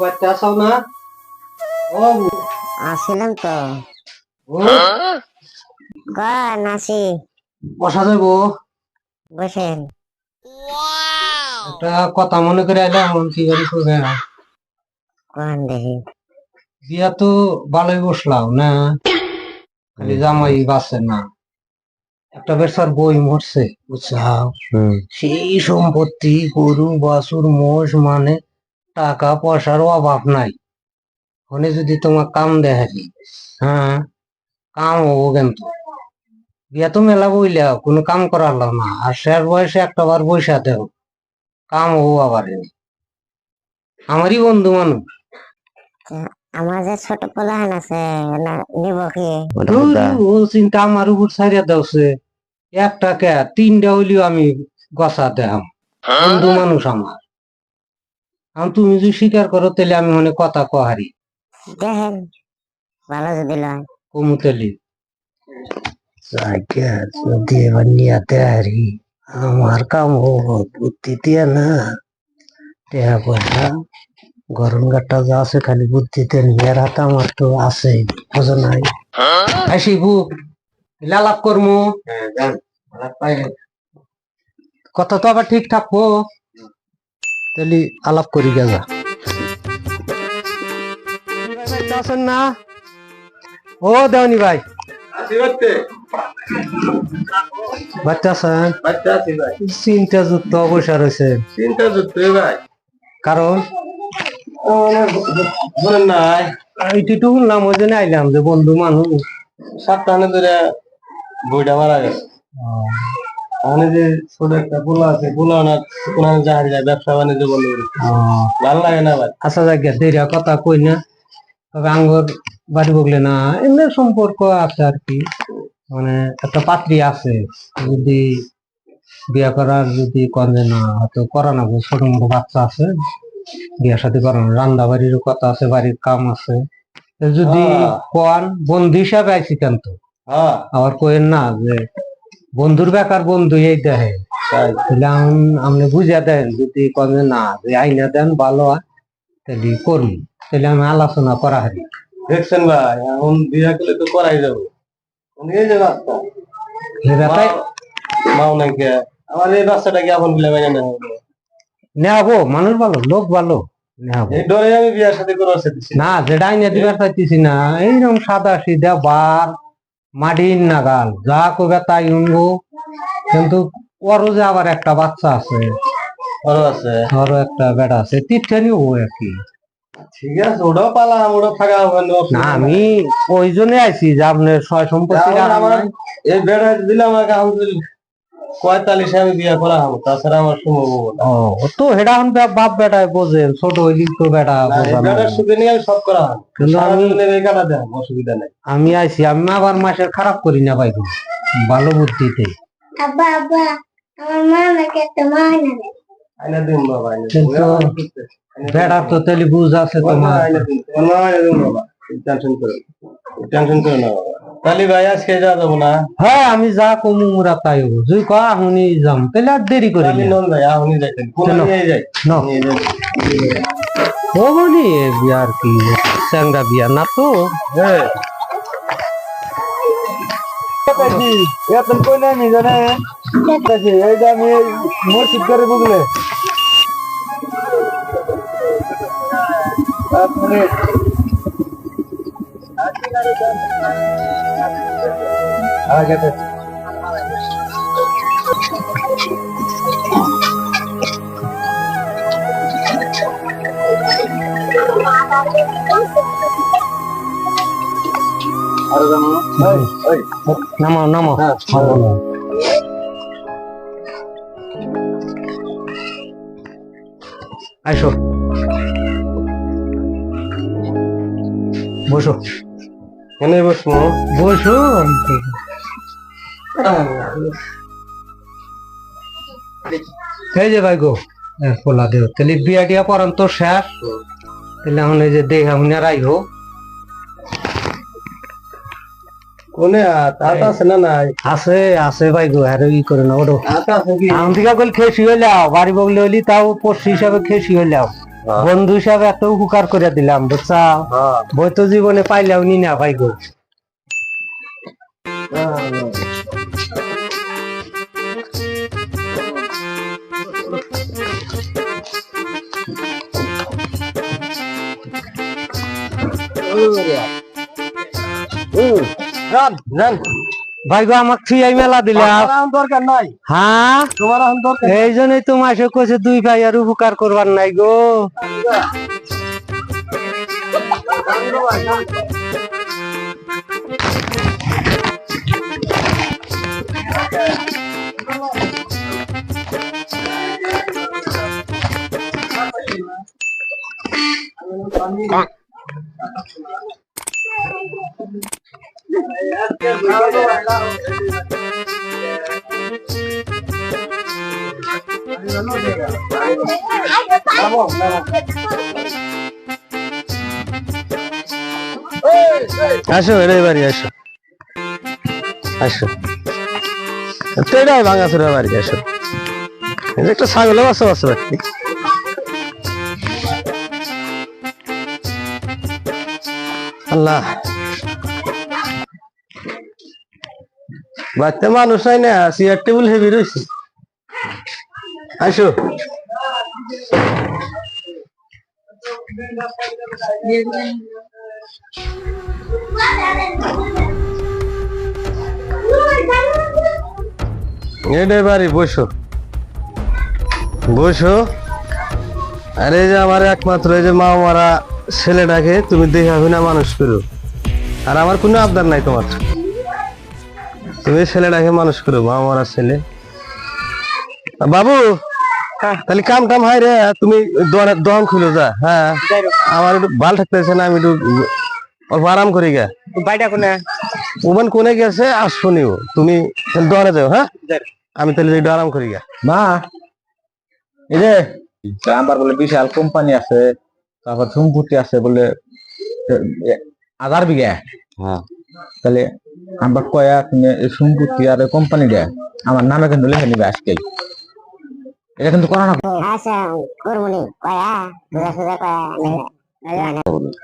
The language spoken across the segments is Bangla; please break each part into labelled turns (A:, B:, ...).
A: বাচ্চা আসাও না? ও
B: আসিলাম তো কান আসি
A: বসা যাবো?
B: বসেন।
A: একটা কথা মনে করে আইলে এমন কি করে করবে?
B: কোন দেখি
A: বিয়া তো ভালোই বসলাম না, খালি জামাই বাঁচে না, একটা বেচার বই মরছে বুঝছাও। সেই সম্পত্তি গরু বাছুর মোষ, মানে টাকা পয়সার অভাব নাই। ওখানে যদি তোমার কাম দেখালি, হ্যাঁ কাম হবো, কিন্তু বিয়া তো মেলা বইলা কোনো কাম করার না, আর শেষ বয়সে একটা বার বৈশা দেও কাম হবো আবার। আমারই বন্ধু মানুষ।
B: আমার যে ছোট পোলাহান আছে না নিব কি?
A: ও চিন্তা আমার উপর ছাড়িয়া দেওছে, একটা কে তিনটা হইলেও আমি গছা দেখাম। বন্ধু মানুষ আমার। তুমি যদি স্বীকার করো তাহলে আমি মনে কথা কহারি
B: দেখেন ভালো যদি লয়
A: কমুতেলি যদি এবার নিয়াতে হারি আমার কাম হবো। বুদ্ধি দিয়ে না টেহা পয়সা গরম গাট্টা যা আছে, খালি বুদ্ধিতে নিয়ে রাখা আমার তো আছে, বোঝো নাই? শিবু লালাপ করমু, কথা তো আবার ঠিক থাকবো, তাহলে আলাপ করি গেলা। আছেন না? ও দেওয়ানি ভাই বাচ্চা আছেন? চিন্তা যুক্ত অবসর রয়েছে।
C: চিন্তা যুক্ত ভাই,
A: কারণ
C: নাই
A: এইটুকু শুনলাম, ওই জন্য আইলাম যে বন্ধু মানুষ।
C: সপ্তাহে ধরে বইটা মারা গেছে। ওখানে যে ছোট একটা পোলা আছে, পোলা ওনার জাহাজ যায় ব্যবসা বাণিজ্য বন্ধ করে, ভালো লাগে না ভাই।
A: আচ্ছা জায়গা দেরিয়া কথা কই না, তবে আঙ্গর বাড়ি বগলে না এমনি সম্পর্ক আছে আর কি, মানে একটা পাত্রী আছে, যদি বিয়া করার যদি কনে না হয়তো করা না, ছোট মোটো বাচ্চা আছে, বিয়ার সাথে করানো, রান্না বাড়ির কথা আছে, বাড়ির কাম আছে, যদি কোন বন্ধু হিসাবে আইসি কেন আবার কোয়েন না যে বন্ধুর বেকার বন্ধু এই দেহে, তাহলে আপনি বুঝিয়া দেন, যদি কনে না যে আইনা দেন ভালো হয় তাহলে করুন, তাহলে আমি আলোচনা করা হারি।
C: দেখছেন ভাই, এখন বিয়া করলে তো করাই যাবো। এই যে বাচ্চা মাও নাই কে, আমার এই বাচ্চাটাকে আপন বলে মেনে নেওয়া
A: নেবো, মানুষ ভালো, লোক ভালো,
C: এই ডরে আমি বিয়ার সাথে করার চাইতেছি
A: না, যেটা আইনা দিবার চাইতেছি না, এইরকম সাদা সিধা বার মাটির নাগাল যা কবে তাই উনবো, কিন্তু ওরও যে আবার একটা বাচ্চা আছে, ওরও একটা বেটা আছে, তিনটানি ও আর কি।
C: ঠিক আছে, ওটাও পালাম, ওটাও থাকা হবে
A: না, আমি ওই জন্য আইছি যে আপনার সয় সম্পত্তি
C: এই বেড়া দিলে আমাকে 45 আমি বিয়া করা হবো, তাছাড়া আমার সম্ভব হবো না।
A: ও তো হেডা এখন বাপ বেটায় বোঝে, ছোট হইলি তো বেটা
C: বেটার সুখে নিয়ে আমি সব করা হয়, কিন্তু আমি কাটা দেয় অসুবিধা নেই।
A: আমি আইছি, আমি আবার মাসের খারাপ করি না ভাই, ভালো বুদ্ধিতে।
B: আব্বা আব্বা আমার মা আমাকে একটা মা এনে দেয়।
C: আইনা দিন বাবা,
A: বেড়া তো তাহলে বুঝ আছে তোমার।
C: টেনশন করো না বাবা। তাহলে ভাই আজকে যা যাবো না?
A: হ্যাঁ, আমি যা কমু মুরা তাই হবো, তুই ক এখনই যাম, তাহলে আর দেরি করি না।
C: ভাই এখনই যাইতেন, নিয়ে যাই
A: হবো নি বিয়া আর কি, চ্যাংরা বিয়া না তো।
C: হ্যাঁ এখন কই না আমি জানে এই যে আমি মসজিদ করে বুঝলে
A: নামো নামো, আইসো বসো,
C: এখানে বসবো।
A: বসো। এই যে ভাই গো পোলা দেও, তাহলে বিয়া টিয়া পরান তো শেষ, তাহলে এখন এই যে দেহ আপনি রাইহো।
C: কোনে আতা আছে না নাই?
A: আছে আছে ভাই গো, আরে ই করে না ওটো
C: আতা আছে কি?
A: আমি দিকা কল খেসি হইলাও, বাড়ি বগলে হইলি তাও পড়ছি হিসাবে খেসি হইলাও। বন্ধু হিসাবে এত উপকার করে দিলাম বুঝছা, বই তো জীবনে পাইলেও নি না ভাই গো। ভাই গো আমাকে থুই মেলা দিলা।
C: দরকার নাই,
A: হ্যাঁ
C: তোমার এখন দরকার।
A: এই জন্যই তো মাসে কইছে দুই ভাই আর উপকার করবার নাই গো। আসো এটাই বাড়ি, আসো আসো, এটাই ভাঙাচোরা বাড়ি, আসো। এই যে একটা ছাগলও আছে আছে বাড়ি। আল্লাহ, বাড়িতে মানুষ নাই না, চেয়ার টেবিল হেভি রয়েছে। আসো এটাই বাড়ি, বসো বসো। আর এই যে আমার একমাত্র এই যে মা মারা ছেলেটাকে তুমি দেখে হবে না মানুষ করো, আর আমার কোনো আবদার নাই তোমার। তুমি ছেলেটাকে মানুষ করো, মা মারা ছেলে। বাবু তাহলে কাম টাম হয় রে, তুমি দোকান খুলো যা। হ্যাঁ আমার একটু ভাল থাকতেছে না, আমি একটু অল্প আরাম করি গা। বাইটা কোনে ওমান কোনে গেছে, আসবো নিও তুমি দোকানে যাও। হ্যাঁ আমি তাহলে একটু আরাম করি গা।
D: মা এই যে আমার বলে বিশাল কোম্পানি আছে, তারপর সম্পত্তি আছে বলে 1000 বিঘা।
B: হ্যাঁ
D: তাহলে আমার কয়া তুমি এই সম্পত্তি আর কোম্পানি দেয় আমার নামে কিন্তু লিখে নিবে আজকে। এটা কিন্তু করা না।
B: আচ্ছা করবনি কয়া বুঝা সুঝা কয়া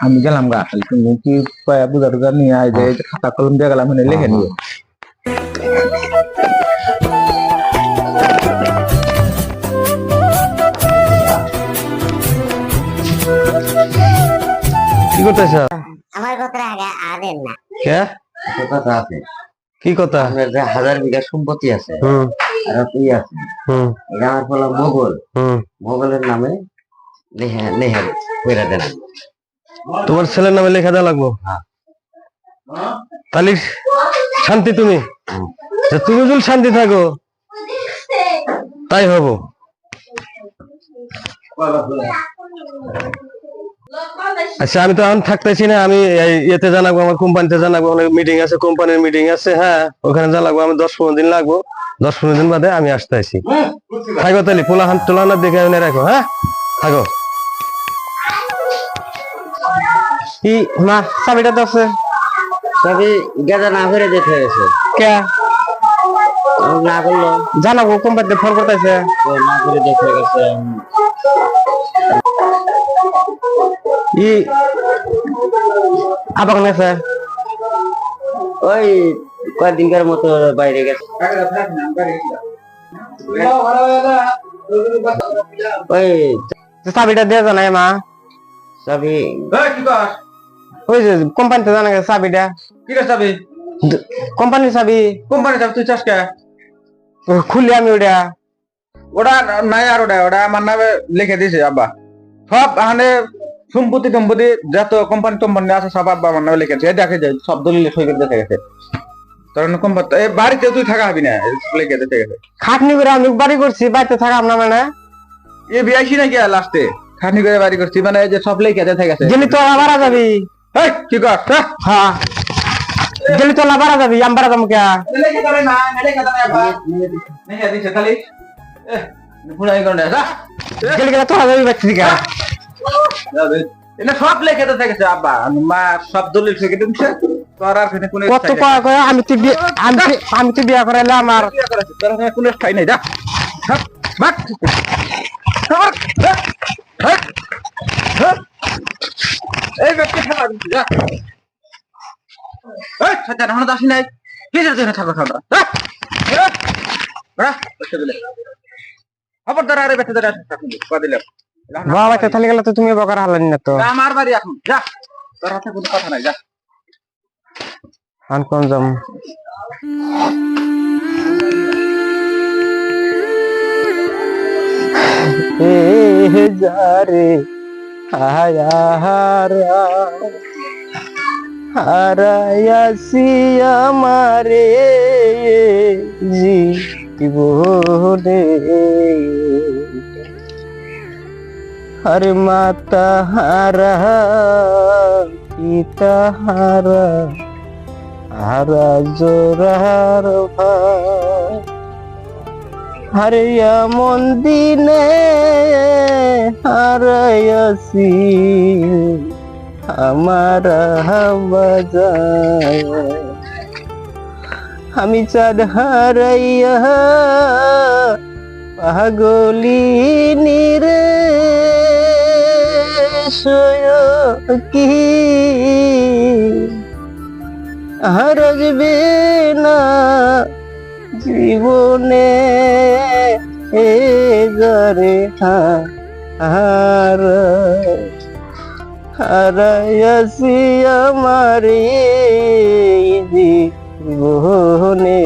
D: আমি গেলাম গা, তুমি কি কয়া বুঝা টুজা নিয়ে আয় যে খাতা কলম দিয়ে গেলাম লিখে নিবে।
A: কি করতেছ?
B: আমার কথা আগে আদেন না।
A: কে
E: কথা আছে,
A: কি কথা?
E: আপনার যে 1000 বিঘা সম্পত্তি আছে আর তুই আছে, এটা আমার বলা মোগলের নামে লেখা করে দেন।
A: তোমার ছেলের নামে লেখা দেওয়া লাগবো? তাহলে শান্তি তুমি, তুমি যদি শান্তি থাকো তাই হবো। আচ্ছা আমি তো এখন থাকতেছি না, আমি ইয়েতে জানাবো, আমার কোম্পানিতে জানাবো, অনেক মিটিং আছে, কোম্পানির মিটিং আছে। হ্যাঁ ওখানে জানাবো, আমি 10-15 দিন লাগবো, 10-15 দিন বাদে আমি আসতে আসি। থাকো তাহলে পোলাহান টোলানা দেখে এনে রাখো। হ্যাঁ থাকো। কি মা চাবিটা তো আছে?
E: তবে গাদা না করে যেতে হয়েছে,
A: কে
E: না করলো
A: জানাবো, কোম্পানিতে ফোন করতেছে
E: না করে দেখে গেছে।
A: ই আবার আছে
E: ওই কয়েকদিনকার মতো বাইরে গেছে। ওই
A: চাবিটা দিয়ে জানাই মা।
E: চাবি
A: ওই যে কোম্পানিতে জানা গেছে চাবিটা।
D: কি রে চাবি?
A: কোম্পানির চাবি।
D: কোম্পানি চাবি তুই চাস কে?
A: খুললি আমি ওটা।
D: ওটা নাই, আর ওটা আমার নামে লিখে দিয়েছে আব্বা। সব আনে সম্পত্তি টম্পত্তি যত কোম্পানি টম্পানি আছে সব আব্বা আমার নামে লিখেছে। দেখে যায় সব দলিলে সই করে দেখে গেছে। তোর কোম্পানি এই বাড়িতে তুই থাকা হবি না, লিখে দেখে গেছে।
A: খাটনি করে আমি বাড়ি করছি, বাড়িতে থাকা আপনার মানে
D: এ বিয়াইছি নাকি লাস্টে খাটনি করে বাড়ি করছি, মানে এই যে সব লিখে দেখে গেছে।
A: গেলি তো আবার যাবি।
D: এই কি কর?
A: হ্যাঁ গেলি তো আবার যাবি, আমি বাড়া যাবো কে?
D: লিখে ধরে না, লিখে ধরে আব্বা লিখে দিছে খালি পুরাই করে যা।
A: গেলি গেলে তোরা যাবি বাচ্চি দিকে।
D: এটা সব লিখে দেখে গেছে আব্বা, মা সব দলিল লিখে দিছে। তোর আর কোনো
A: কত কয় কয় আমি তো বিয়া করাইলে আমার
D: তোর কোনো স্থায়ী নাই। যা বাট হেই, হেই, এই ব্যক্তি খেলা দিচ্ছি যা এই সাজান এখনো আসি নাই কি জন্য থাকো থাকো খবরদার আরে বেঁচে দাঁড়া দিলাম
C: বাবা বাচ্চা থালি গেলে তো তুমি বকার হালানি না তো
D: আমার বাড়ি এখন যা তোর হাতে কোনো কথা নাই যা
C: আন কোন যাম যারে হারা হারায়াসি আমারে জীবনে হরে মাতা হারা পিতা হারা হারা জোরার ভাই হরে এমন দিনে হারায়াসি আমার বাজায় আমি চাঁদ হারাইয়া পাগলিনী রে কি হারবে না জীবনে এ গরে হার হারাইয়াছি আমার জীবনে